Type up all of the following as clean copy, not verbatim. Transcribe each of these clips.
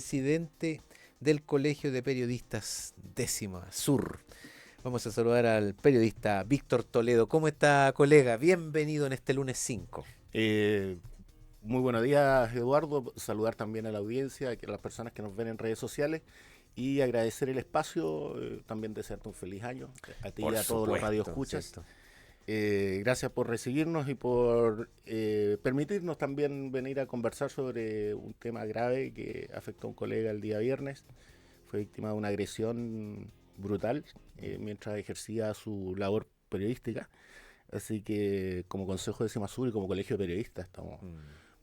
Presidente del Colegio de Periodistas Décima Sur. Vamos a saludar al periodista Víctor Toledo. ¿Cómo está, colega? Bienvenido en este lunes 5. Eh, Muy buenos días, Eduardo. Saludar también a la audiencia, a las personas que nos ven en redes sociales y agradecer el espacio. También desearte un feliz año a ti y Por a todos los supuesto, radioescuchas. ¿cierto? Gracias por recibirnos y por permitirnos también venir a conversar sobre un tema grave que afectó a un colega el día viernes. Fue víctima de una agresión brutal mientras ejercía su labor periodística. Así que como Consejo de Semasur y como Colegio de Periodistas estamos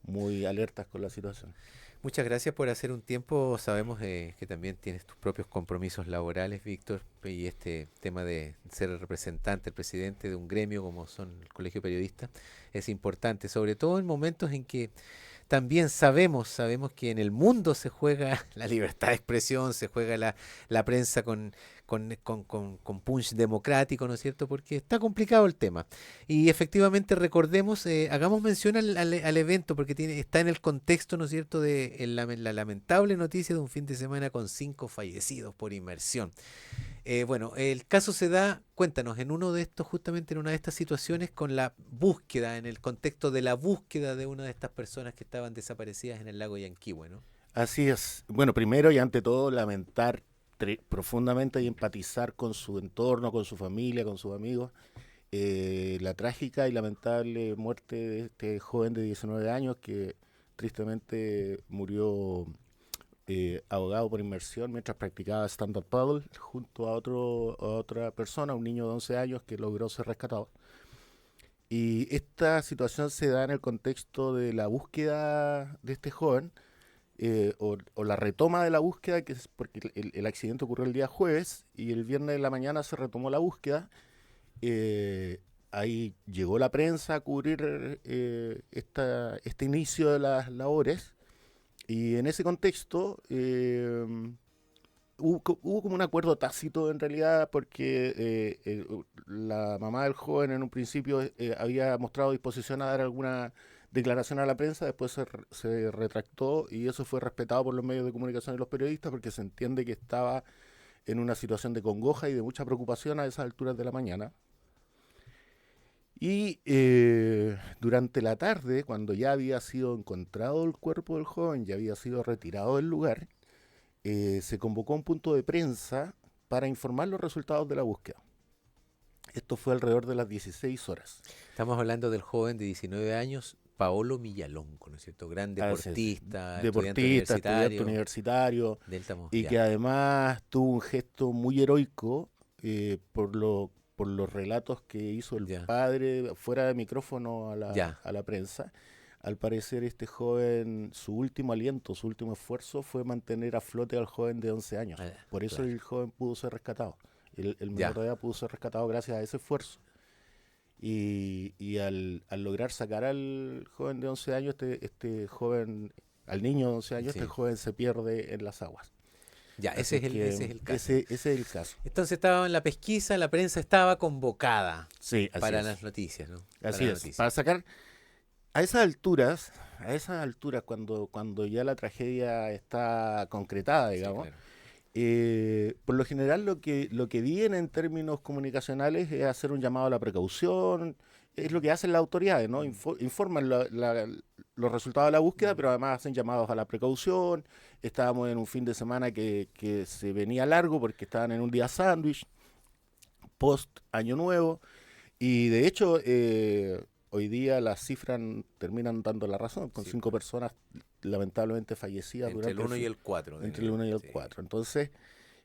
muy alertas con la situación. Muchas gracias por hacer un tiempo. Sabemos que también tienes tus propios compromisos laborales, Víctor, y este tema de ser el representante, el presidente de un gremio como son el Colegio de Periodistas es importante, sobre todo en momentos en que también sabemos que en el mundo se juega la libertad de expresión, se juega la prensa con punch democrático, ¿no es cierto? Porque está complicado el tema. Y efectivamente recordemos, hagamos mención al evento, porque está en el contexto, ¿no es cierto?, de la lamentable noticia de un fin de semana con 5 fallecidos por inmersión. Bueno, el caso se da, cuéntanos, en uno de estos, justamente en una de estas situaciones, con la búsqueda, en el contexto de la búsqueda de una de estas personas que estaban desaparecidas en el lago Yanquihue, ¿no? Así es. Bueno, primero y ante todo lamentar profundamente y empatizar con su entorno, con su familia, con sus amigos, la trágica y lamentable muerte de este joven de 19 años que tristemente murió ahogado por inmersión mientras practicaba stand-up paddle junto a otra persona, un niño de 11 años que logró ser rescatado. Y esta situación se da en el contexto de la búsqueda de este joven, o la retoma de la búsqueda, que es porque el accidente ocurrió el día jueves y el viernes de la mañana se retomó la búsqueda. eh, Ahí llegó la prensa a cubrir este inicio de las labores y en ese contexto hubo como un acuerdo tácito en realidad porque la mamá del joven en un principio había mostrado disposición a dar alguna declaración a la prensa, después se retractó y eso fue respetado por los medios de comunicación y los periodistas porque se entiende que estaba en una situación de congoja y de mucha preocupación a esas alturas de la mañana. Y durante la tarde, cuando ya había sido encontrado el cuerpo del joven, ya había sido retirado del lugar, se convocó un punto de prensa para informar los resultados de la búsqueda. Esto fue alrededor de las 16 horas. Estamos hablando del joven de 19 años, Paolo Millalongo, ¿no es cierto? Gran deportista, estudiante Deportista, estudiante universitario universitario, del y que ya, además tuvo un gesto muy heroico por los relatos que hizo el ya, padre fuera de micrófono ya. a la prensa. Al parecer este joven, su último aliento, su último esfuerzo fue mantener a flote al joven de 11 años. Por eso Claro, el joven pudo ser rescatado. El menor ya. de edad pudo ser rescatado gracias a ese esfuerzo. Y al lograr sacar al joven de 11 años, este joven, al niño de 11 años, este Sí. joven se pierde en las aguas. Ya, Así ese que es el caso. ese es el caso. Entonces estaba en la pesquisa, la prensa estaba convocada Sí, así para es. las noticias, ¿no? Para Así la es. noticia. Para sacar a esas alturas cuando ya la tragedia está concretada, Sí, digamos, claro. por lo general lo que viene en términos comunicacionales es hacer un llamado a la precaución, es lo que hacen las autoridades, ¿no? Mm, Informan los resultados de la búsqueda, mm. pero además hacen llamados a la precaución. Estábamos en un fin de semana que se venía largo porque estaban en un día sándwich, post Año Nuevo, y de hecho hoy día las cifras terminan dando la razón, con Sí, 5 personas lamentablemente fallecidas entre el durante uno y el 4 entre el diría. 1 y el Sí. 4. Entonces,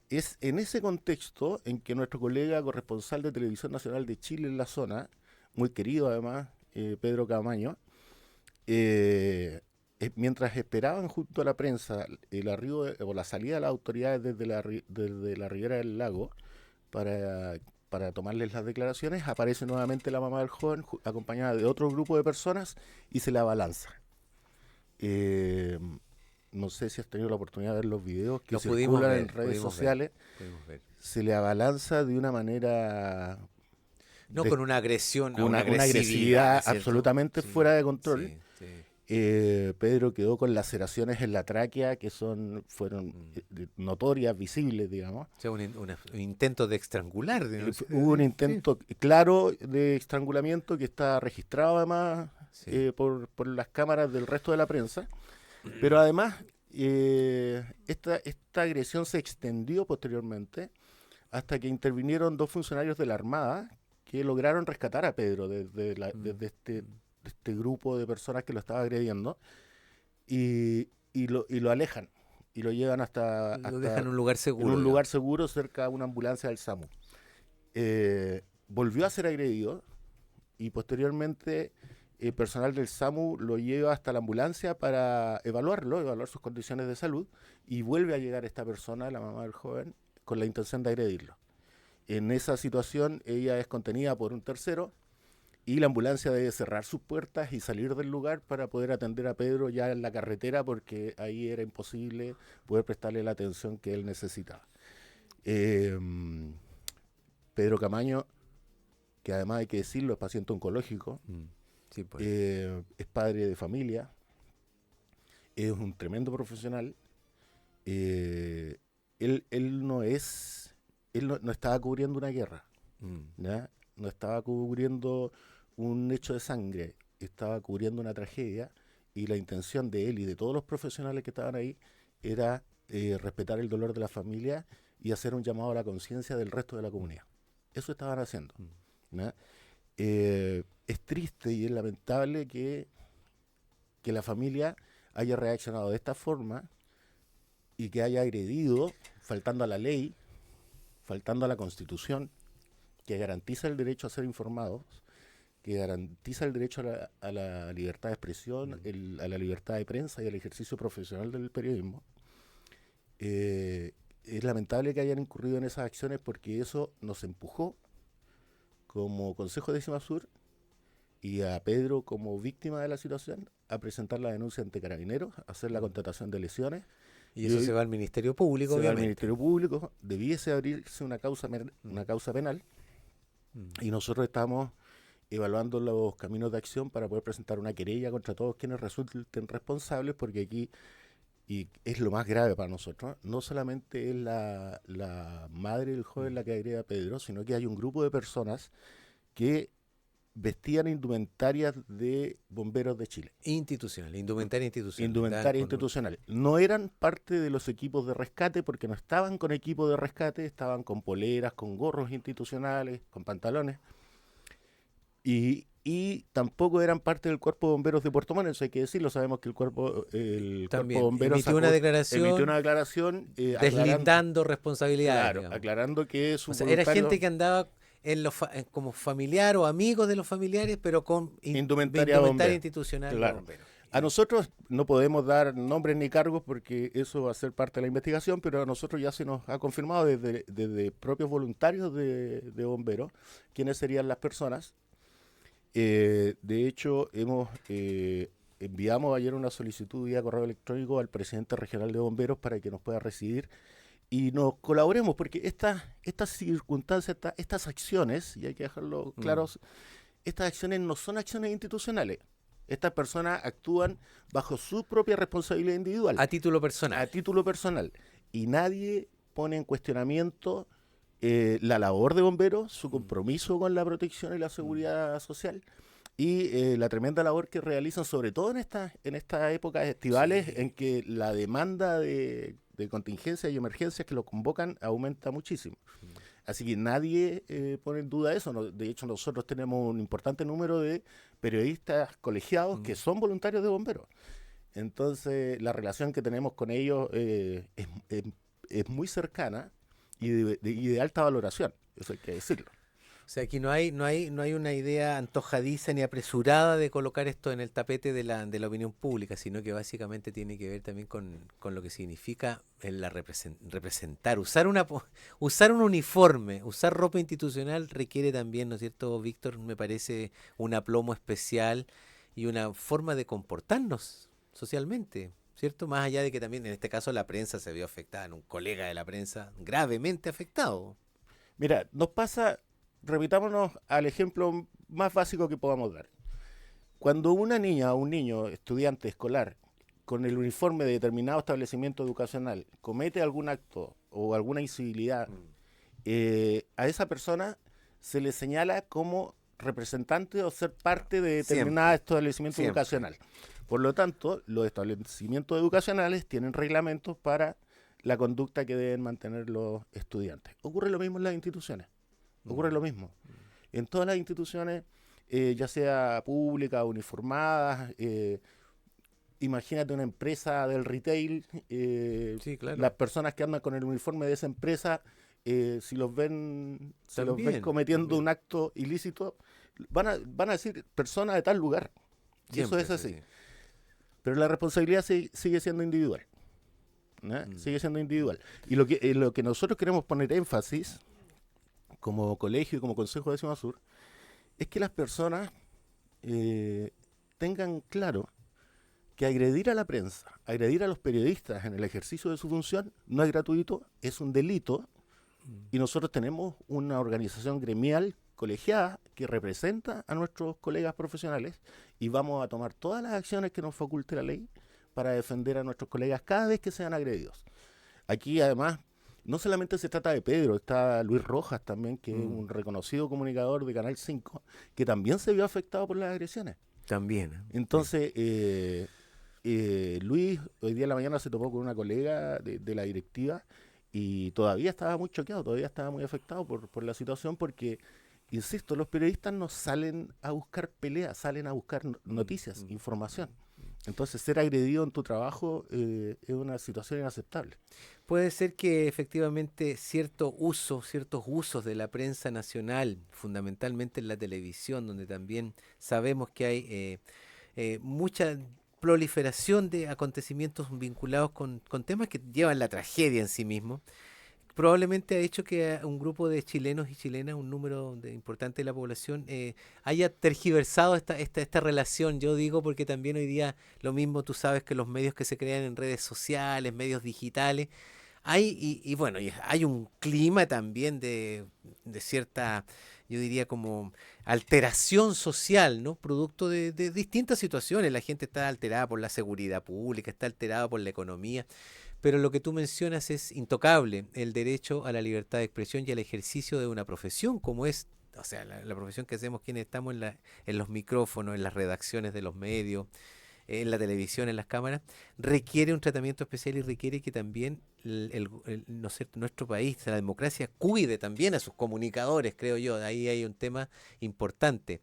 es en ese contexto en que nuestro colega corresponsal de Televisión Nacional de Chile en la zona, muy querido además, Pedro Camaño, eh, mientras esperaban junto a la prensa el arribo o la salida de las autoridades desde la ribera del lago para, para tomarles las declaraciones, aparece nuevamente la mamá del joven acompañada de otro grupo de personas y se le abalanza. Eh, no sé si has tenido la oportunidad de ver los videos que Los circulan en redes sociales, pudimos ver. se le abalanza de una manera, No de, con una agresión, con una una agresividad, agresividad ¿cierto? absolutamente Sí, fuera de control, sí, sí. Pedro quedó con laceraciones en la tráquea que fueron notorias, visibles, digamos. O sea, un intento de estrangular. Hubo un Sí, intento claro de estrangulamiento que está registrado además sí. por las cámaras del resto de la prensa, pero además esta agresión se extendió posteriormente hasta que intervinieron dos funcionarios de la Armada que lograron rescatar a Pedro desde este grupo de personas que lo estaba agrediendo y lo alejan y lo llevan Lo dejan en un lugar en seguro, un digamos. lugar seguro cerca de una ambulancia del SAMU. Volvió a ser agredido y posteriormente el personal del SAMU lo lleva hasta la ambulancia para evaluar sus condiciones de salud, y vuelve a llegar esta persona, la mamá del joven, con la intención de agredirlo. En esa situación ella es contenida por un tercero y la ambulancia debe cerrar sus puertas y salir del lugar para poder atender a Pedro ya en la carretera, porque ahí era imposible poder prestarle la atención que él necesitaba. Eh, Pedro Camaño, que además hay que decirlo, es paciente oncológico, Sí, pues. es padre de familia, es un tremendo profesional. eh, él no estaba cubriendo una guerra, Mm. ¿ya? No estaba cubriendo un hecho de sangre, estaba cubriendo una tragedia, y la intención de él y de todos los profesionales que estaban ahí era respetar el dolor de la familia y hacer un llamado a la conciencia del resto de la comunidad. Eso estaban haciendo, ¿ya? Es triste y es lamentable que la familia haya reaccionado de esta forma y que haya agredido, faltando a la ley, faltando a la Constitución, que garantiza el derecho a ser informados, que garantiza el derecho a la libertad de expresión, a la libertad de prensa y al ejercicio profesional del periodismo. Es lamentable que hayan incurrido en esas acciones, porque eso nos empujó como Consejo de Décima Sur y a Pedro como víctima de la situación a presentar la denuncia ante Carabineros, a hacer la contratación de lesiones. Y Y eso hoy se va al Ministerio Público, se va al obviamente. Ministerio Público, debiese abrirse una causa penal, Mm. y nosotros estamos evaluando los caminos de acción para poder presentar una querella contra todos quienes resulten responsables, porque aquí, y es lo más grave para nosotros, no solamente es la madre del joven la que agrede a Pedro, sino que hay un grupo de personas que vestían indumentarias de bomberos de Chile. Institucional, indumentaria institucional. Indumentarias institucionales. No eran parte de los equipos de rescate, porque no estaban con equipo de rescate, estaban con poleras, con gorros institucionales, con pantalones. Y tampoco eran parte del cuerpo de bomberos de Puerto Montt, eso hay que decirlo. Sabemos que el cuerpo de También bomberos emitió una emitió una declaración declaración deslindando responsabilidades, claro, digamos. aclarando que O sus sea, era gente voluntarios que andaba como familiar o amigos de los familiares, pero con indumentaria indumentaria bombera. institucional de Claro. bomberos. A nosotros no podemos dar nombres ni cargos porque eso va a ser parte de la investigación, pero a nosotros ya se nos ha confirmado desde propios voluntarios de bomberos quiénes serían las personas. De hecho, enviamos ayer una solicitud vía correo electrónico al presidente regional de bomberos para que nos pueda recibir y nos colaboremos, porque estas circunstancias, estas acciones, y hay que dejarlo claros, estas acciones no son acciones institucionales. Estas personas actúan bajo su propia responsabilidad individual, A título a personal. título personal, y nadie pone en cuestionamiento la labor de bomberos, su compromiso con la protección y la seguridad social, y la tremenda labor que realizan, sobre todo en estas épocas estivales, Sí. en que la demanda de contingencias y emergencias que lo convocan aumenta muchísimo. Así que nadie pone en duda eso. De hecho, nosotros tenemos un importante número de periodistas colegiados que son voluntarios de bomberos. Entonces, la relación que tenemos con ellos es muy cercana y de alta valoración, eso hay que decirlo. O sea, aquí no hay una idea antojadiza ni apresurada de colocar esto en el tapete de la opinión pública, sino que básicamente tiene que ver también con lo que significa representar, usar un uniforme, usar ropa institucional requiere también, ¿no es cierto, Víctor? Me parece un aplomo especial y una forma de comportarnos socialmente, ¿cierto? Más allá de que también en este caso la prensa se vio afectada, en un colega de la prensa gravemente afectado. Mira, repitámonos al ejemplo más básico que podamos dar. Cuando una niña o un niño, estudiante escolar, con el uniforme de determinado establecimiento educacional, comete algún acto o alguna incivilidad, a esa persona se le señala como representante o ser parte de determinado Siempre, establecimiento siempre. educacional. Por lo tanto, los establecimientos educacionales tienen reglamentos para la conducta que deben mantener los estudiantes. Ocurre lo mismo en las instituciones. Ocurre Mm, lo mismo. En todas las instituciones, ya sea públicas, uniformadas, imagínate una empresa del retail, sí, las claro. personas que andan con el uniforme de esa empresa, si los ven También, cometiendo un también. acto ilícito, van a decir persona de tal lugar. Y eso Siempre es es así. así. Pero la responsabilidad sigue siendo individual. ¿No? Mm, Sigue siendo individual. Y lo que nosotros queremos poner énfasis, como colegio y como Consejo de Décima Sur, es que las personas eh, tengan claro que agredir a la prensa, agredir a los periodistas en el ejercicio de su función no es gratuito, es un delito mm. y nosotros tenemos una organización gremial colegiada que representa a nuestros colegas profesionales y vamos a tomar todas las acciones que nos faculte la ley para defender a nuestros colegas cada vez que sean agredidos. Aquí además no solamente se trata de Pedro, está Luis Rojas también, que es Mm, un reconocido comunicador de Canal 5, que también se vio afectado por las agresiones. también. Sí. Entonces, Luis hoy día en la mañana se topó con una colega de la directiva y todavía estaba muy choqueado, todavía estaba muy afectado por la situación porque, insisto, los periodistas no salen a buscar peleas, salen a buscar Mm, noticias, mm, información. mm, mm. Entonces, ser agredido en tu trabajo es una situación inaceptable. Puede ser que efectivamente ciertos usos de la prensa nacional, fundamentalmente en la televisión, donde también sabemos que hay mucha proliferación de acontecimientos vinculados con temas que llevan la tragedia en sí mismo, probablemente ha hecho que un grupo de chilenos y chilenas, un número importante de la población, haya tergiversado esta relación. Yo digo porque también hoy día lo mismo, tú sabes que los medios que se crean en redes sociales, medios digitales, y bueno, y hay un clima también de cierta, yo diría como alteración social, ¿no? Producto de distintas situaciones. La gente está alterada por la seguridad pública, está alterada por la economía, pero lo que tú mencionas es intocable, el derecho a la libertad de expresión y al ejercicio de una profesión, como es, o sea, la profesión que hacemos quienes estamos en los micrófonos, en las redacciones de los medios, en la televisión, en las cámaras, requiere un tratamiento especial y requiere que también no sé, nuestro país, la democracia, cuide también a sus comunicadores, creo yo. Ahí hay un tema importante.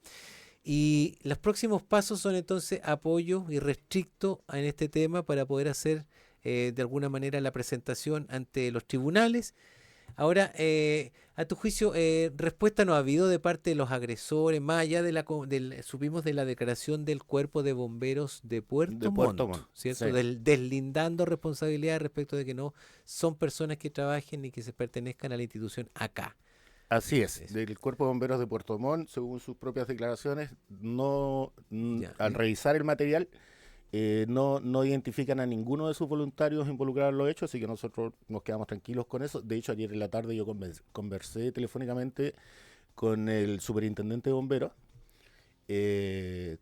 Y los próximos pasos son entonces apoyo irrestricto en este tema para poder hacer de alguna manera la presentación ante los tribunales. Ahora, a tu juicio, respuesta no ha habido de parte de los agresores, más allá supimos de la declaración del Cuerpo de Bomberos de De Puerto Puerto Montt, Montt, sí. ¿cierto? Deslindando responsabilidad respecto de que no son personas que trabajen ni que se pertenezcan a la institución acá. Así es, Eso. del Cuerpo de Bomberos de Puerto Montt, según sus propias declaraciones, no, Ya. al revisar el material, no identifican a ninguno de sus voluntarios involucrados en los hechos, así que nosotros nos quedamos tranquilos con eso. De hecho, ayer en la tarde yo conversé telefónicamente con el superintendente de bomberos,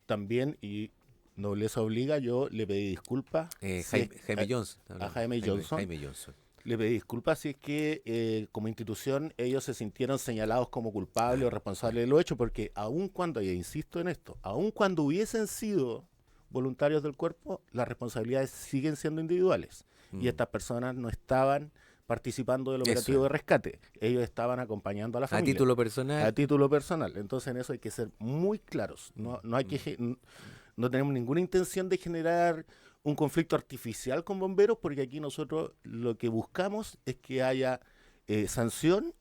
también, y nobleza obliga, yo le pedí disculpas si es, Jaime Johnson, a hablando. Jaime Johnson, Jaime Johnson. le pedí disculpas si es que como institución ellos se sintieron señalados como culpables o Claro, responsables claro. de lo hecho, porque aun cuando, y insisto en esto, aun cuando hubiesen sido voluntarios del cuerpo, las responsabilidades siguen siendo individuales. Y Mm. estas personas no estaban participando del Eso operativo es. de rescate, ellos estaban acompañando a la A familia título a personal. título personal. Entonces en eso hay que ser muy claros. Mm, No hay mm, no tenemos ninguna intención de generar un conflicto artificial con bomberos, porque aquí nosotros lo que buscamos es que haya sanción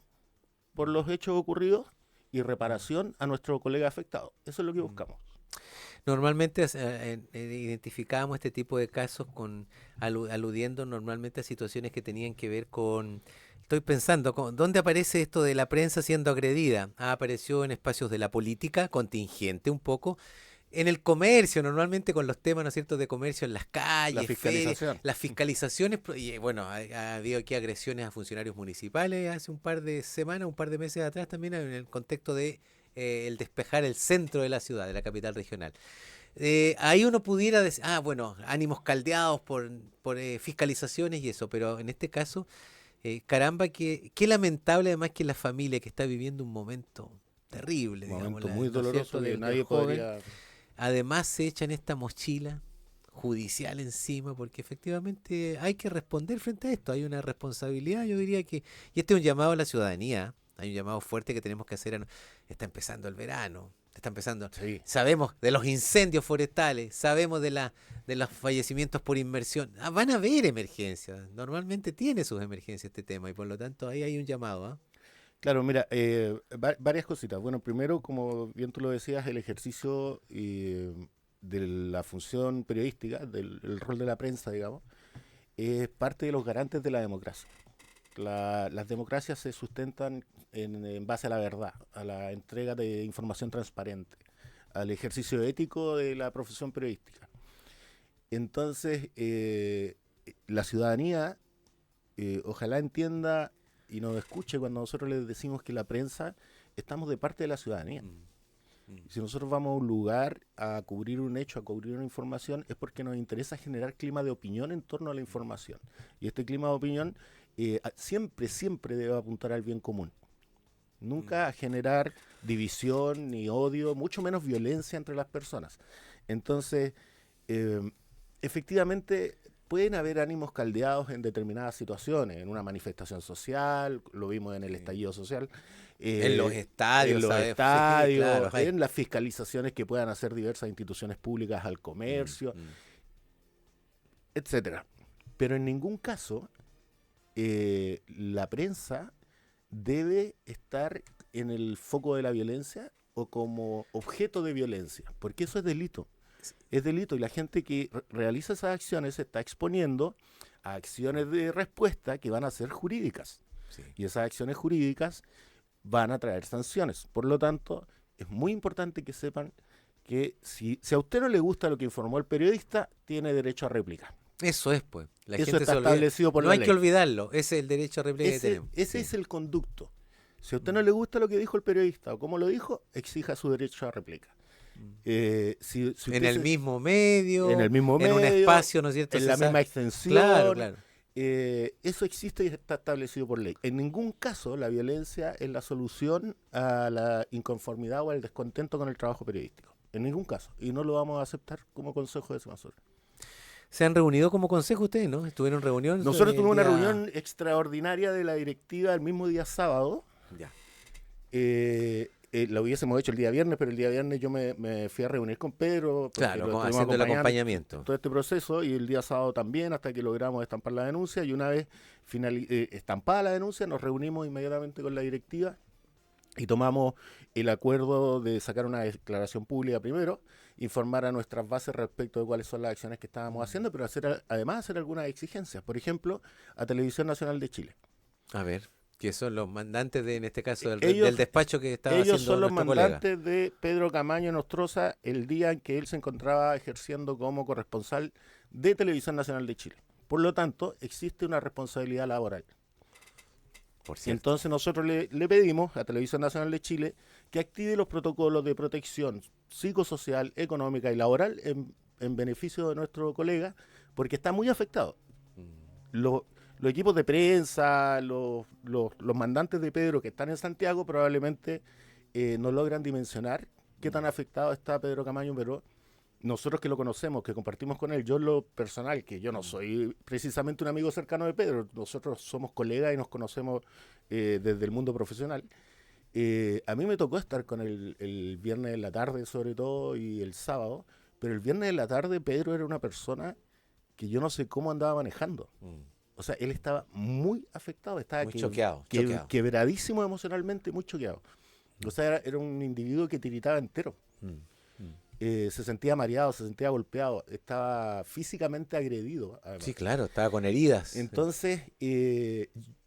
por mm, los hechos ocurridos y mm, reparación a nuestro colega afectado. Eso es lo que mm. buscamos. Normalmente identificábamos este tipo de casos aludiendo normalmente a situaciones que tenían que ver con, estoy pensando, ¿dónde aparece esto de la prensa siendo agredida? Apareció en espacios de la política, contingente un poco, en el comercio, normalmente con los temas, ¿no es cierto?, de comercio en las La calles, ferias, fiscalización. las fiscalizaciones, y bueno, ha habido aquí agresiones a funcionarios municipales hace un par de semanas, un par de meses atrás también en el contexto de el despejar el centro de la ciudad, de la capital regional. Ahí uno pudiera decir, bueno, ánimos caldeados por fiscalizaciones y eso, pero en este caso, caramba, qué lamentable además que la familia que está viviendo un momento terrible, Un digamos, momento muy ¿no es doloroso cierto?, que del nadie joven, podría... además se echan esta mochila judicial encima, porque efectivamente hay que responder frente a esto, hay una responsabilidad, yo diría que, y este es un llamado a la ciudadanía, hay un llamado fuerte que tenemos que hacer, está empezando el verano, está empezando, Sí. sabemos de los incendios forestales, sabemos de los fallecimientos por inmersión, van a haber emergencias, normalmente tiene sus emergencias este tema, y por lo tanto ahí hay un llamado, ¿ah? Claro, mira, varias cositas. Bueno, primero, como bien tú lo decías, el ejercicio de la función periodística, del el rol de la prensa, digamos, es parte de los garantes de la democracia. Las democracias se sustentan en base a la verdad, a la entrega de información transparente, al ejercicio ético de la profesión periodística. Entonces, la ciudadanía ojalá entienda y nos escuche cuando nosotros les decimos que la prensa estamos de parte de la ciudadanía. Si nosotros vamos a un lugar a cubrir un hecho, a cubrir una información, es porque nos interesa generar clima de opinión en torno a la información. Y este clima de opinión siempre, siempre debe apuntar al bien común. Nunca a generar división ni odio, mucho menos violencia entre las personas. Entonces, eh, efectivamente, pueden haber ánimos caldeados en determinadas situaciones, en una manifestación social, lo vimos en el estallido social, En los en estadios, los ¿sabes? Sí, claro, estadios, hay. en las fiscalizaciones que puedan hacer diversas instituciones públicas al Mm, comercio, mm. etcétera. Pero en ningún caso la prensa debe estar en el foco de la violencia o como objeto de violencia, porque eso es delito. Es delito y la gente que realiza esas acciones se está exponiendo a acciones de respuesta que van a ser jurídicas. Sí. Y esas acciones jurídicas van a traer sanciones. Por lo tanto, es muy importante que sepan que si a usted no le gusta lo que informó el periodista, tiene derecho a réplica. Eso es, pues. La Eso gente está se olvida. establecido por No la hay que ley. olvidarlo. Ese es el derecho a réplica que tenemos. Ese Sí. es el conducto. Si a usted no le gusta lo que dijo el periodista o cómo lo dijo, exija su derecho a réplica. Si En usted el se, mismo en el medio, mismo en un medio, espacio, ¿no es cierto? en la misma Claro, extensión, claro. eso existe y está establecido por ley. En ningún caso la violencia es la solución a la inconformidad o al descontento con el trabajo periodístico. En ningún caso. Y no lo vamos a aceptar como consejo de Semasur. ¿Se han reunido como consejo ustedes, no? ¿Estuvieron en reunión Nosotros el tuvimos una día? reunión extraordinaria de la directiva el mismo día sábado. Ya. Lo hubiésemos hecho el día viernes, pero el día viernes yo me fui a reunir con Pedro porque Claro, lo estuvimos haciendo el acompañando acompañamiento. todo este proceso y el día sábado también hasta que logramos estampar la denuncia y una vez estampada la denuncia nos reunimos inmediatamente con la directiva y tomamos el acuerdo de sacar una declaración pública primero, informar a nuestras bases respecto de cuáles son las acciones que estábamos haciendo, pero además hacer algunas exigencias, por ejemplo, a Televisión Nacional de Chile. A ver, que son los mandantes en este caso, del Ellos despacho que estaba Ellos haciendo son los nuestro colega. mandantes de Pedro Camaño Nostroza el día en que él se encontraba ejerciendo como corresponsal de Televisión Nacional de Chile. Por lo tanto, existe una responsabilidad laboral. Por Y cierto. entonces nosotros le pedimos a Televisión Nacional de Chile que active los protocolos de protección psicosocial, económica y laboral en beneficio de nuestro colega, porque está muy afectado. Los, los equipos de prensa, los mandantes de Pedro que están en Santiago probablemente no logran dimensionar qué tan afectado está Pedro Camaño, pero nosotros que lo conocemos, que compartimos con él, yo en lo personal, que yo no soy precisamente un amigo cercano de Pedro, nosotros somos colegas y nos conocemos desde el mundo profesional. A mí me tocó estar con él el viernes en la tarde sobre todo y el sábado, pero el viernes en la tarde Pedro era una persona que yo no sé cómo andaba manejando. O sea, él estaba muy afectado, estaba Muy choqueado, choqueado. quebradísimo emocionalmente, muy choqueado. O sea, era un individuo que tiritaba entero. Se sentía mareado, se sentía golpeado, estaba físicamente agredido, además. Sí, claro, estaba con heridas. Entonces,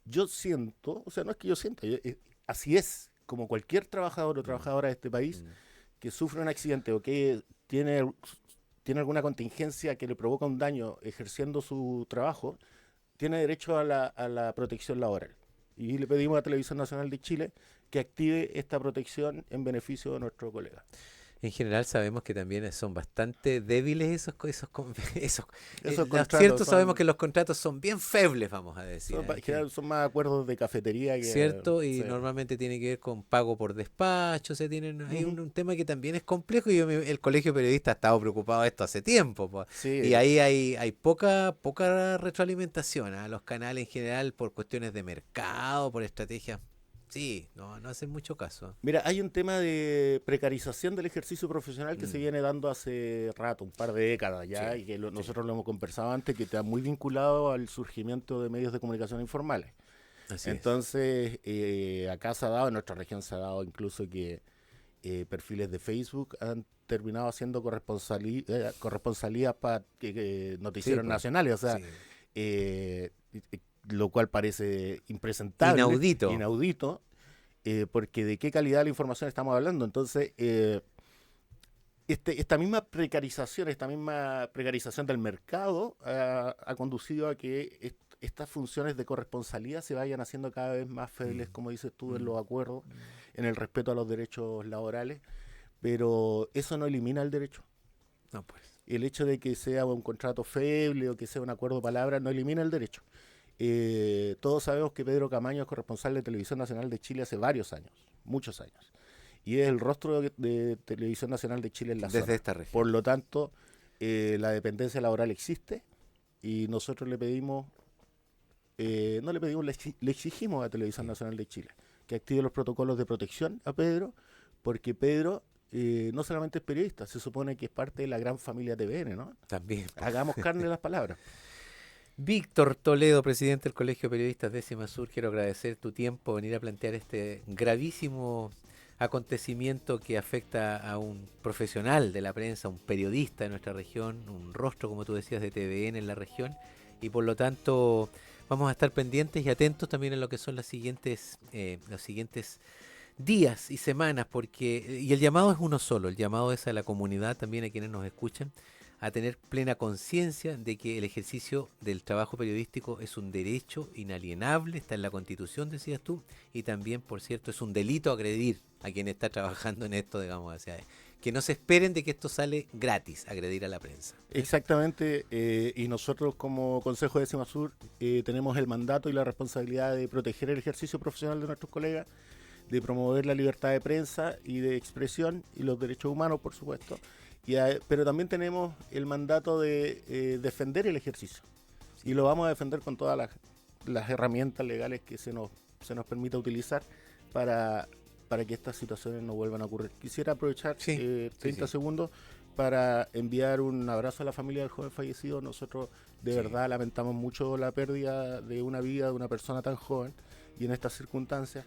yo siento, o sea, no es que yo sienta, así es, como cualquier trabajador o trabajadora de este país que sufre un accidente o que tiene alguna contingencia que le provoca un daño ejerciendo su trabajo, tiene derecho a la protección laboral. Y le pedimos a Televisión Nacional de Chile que active esta protección en beneficio de nuestro colega. En general sabemos que también son bastante débiles Esos lo contratos cierto, sabemos son, que los contratos son bien febles, vamos a decir. son, son más acuerdos de cafetería que... ¿Cierto? Sí. Y normalmente tiene que ver con pago por despacho, o sea, hay Ujú. un tema que también es complejo y el colegio periodista ha estado preocupado de esto hace tiempo, po. Y Sí, ahí hay poca retroalimentación a los canales en general por cuestiones de mercado, por estrategias. Sí, no hacen mucho caso. mira, hay un tema de precarización del ejercicio profesional que se Mm, viene dando hace rato, un par de décadas ya, sí, y que sí, nosotros lo hemos conversado antes, que está muy vinculado al surgimiento de medios de comunicación informales. así es. Entonces, acá se ha dado, en nuestra región se ha dado incluso que perfiles de Facebook han terminado haciendo corresponsalías para Sí, noticieros pues, nacionales, o sea, sí. eh, lo cual parece impresentable, Inaudito. inaudito, porque de qué calidad de la información estamos hablando. Entonces, esta misma precarización del mercado ha conducido a que estas funciones de corresponsalía se vayan haciendo cada vez más febles, Mm, como dices tú, en mm, los acuerdos, mm. en el respeto a los derechos laborales, pero eso no elimina el derecho. No, pues. El hecho de que sea un contrato feble o que sea un acuerdo de palabra no elimina el derecho. Todos sabemos que Pedro Camaño es corresponsal de Televisión Nacional de Chile hace varios años, muchos años, y es el rostro de Televisión Nacional de Chile en la Desde zona. esta región. Por lo tanto, la dependencia laboral existe y nosotros le pedimos, no le pedimos, le exigimos a Televisión Sí, Nacional de Chile que active los protocolos de protección a Pedro, porque Pedro no solamente es periodista, se supone que es parte de la gran familia TVN, ¿no? también, po. Hagamos carne las palabras. Víctor Toledo, presidente del Colegio de Periodistas Décima Sur, quiero agradecer tu tiempo, venir a plantear este gravísimo acontecimiento que afecta a un profesional de la prensa, un periodista de nuestra región, un rostro, como tú decías, de TVN en la región, y por lo tanto vamos a estar pendientes y atentos también en lo que son los siguientes días y semanas, y el llamado es uno solo, el llamado es a la comunidad, también a quienes nos escuchan, a tener plena conciencia de que el ejercicio del trabajo periodístico es un derecho inalienable, está en la Constitución, decías tú, y también, por cierto, es un delito agredir a quien está trabajando en esto, digamos, o sea, que no se esperen de que esto sale gratis, agredir a la prensa. Exactamente, y nosotros como Consejo de Décima Sur tenemos el mandato y la responsabilidad de proteger el ejercicio profesional de nuestros colegas, de promover la libertad de prensa y de expresión y los derechos humanos, por supuesto, pero también tenemos el mandato de defender el ejercicio y lo vamos a defender con todas las herramientas legales que se nos permita utilizar para, para que estas situaciones no vuelvan a ocurrir. Quisiera aprovechar Sí, sí, 30 sí, segundos para enviar un abrazo a la familia del joven fallecido. Nosotros de sí. verdad lamentamos mucho la pérdida de una vida de una persona tan joven y en estas circunstancias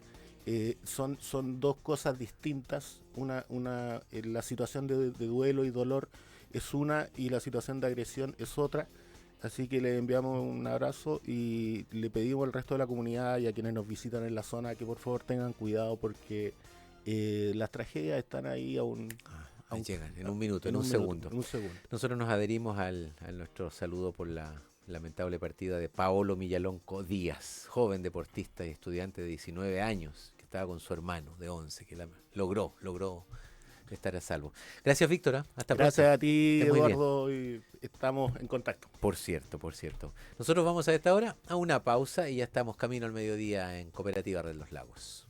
son dos cosas distintas. La situación de duelo y dolor es una y la situación de agresión es otra. Así que le enviamos un abrazo y le pedimos al resto de la comunidad y a quienes nos visitan en la zona que por favor tengan cuidado porque las tragedias están ahí Ahí llegan, en un minuto, en un minuto, segundo. en un segundo. Nosotros nos adherimos a nuestro saludo por la lamentable partida de Paolo Millalonco Díaz, joven deportista y estudiante de 19 años, que estaba con su hermano de 11, que logró estar a salvo. Gracias, Víctora. Hasta pronto. Gracias a Que ti, estés muy bien. Eduardo, y estamos en contacto. Por cierto, por cierto. Nosotros vamos a esta hora a una pausa y ya estamos camino al mediodía en Cooperativa Red Los Lagos.